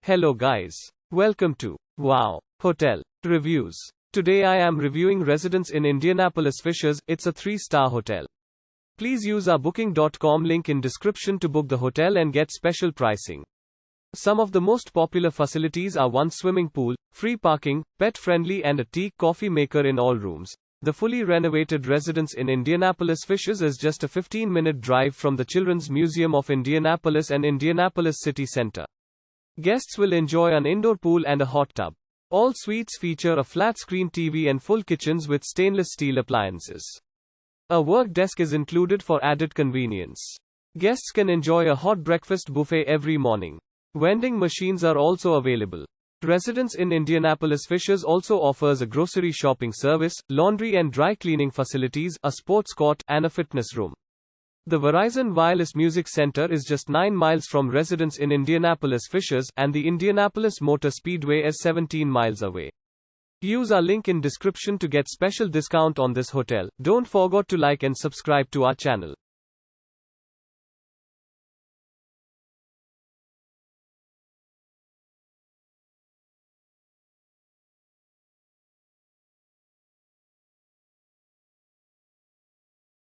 Hello guys. Welcome to Wow Hotel Reviews. Today I am reviewing Residence Inn Indianapolis Fishers. It's a 3-star hotel. Please use our booking.com link in description to book the hotel and get special pricing. Some of the most popular facilities are one swimming pool, free parking, pet-friendly and a tea, coffee maker in all rooms. The fully renovated Residence Inn Indianapolis Fishers is just a 15-minute drive from the Children's Museum of Indianapolis and Indianapolis City Center. Guests will enjoy an indoor pool and a hot tub. All suites feature a flat-screen TV and full kitchens with stainless steel appliances. A work desk is included for added convenience. Guests can enjoy a hot breakfast buffet every morning. Vending machines are also available. Residence Inn Indianapolis Fishers also offers a grocery shopping service, laundry and dry cleaning facilities, a sports court, and a fitness room. The Verizon Wireless Music Center is just 9 miles from Residence Inn Indianapolis Fishers, and the Indianapolis Motor Speedway is 17 miles away. Use our link in description to get special discount on this hotel. Don't forget to like and subscribe to our channel.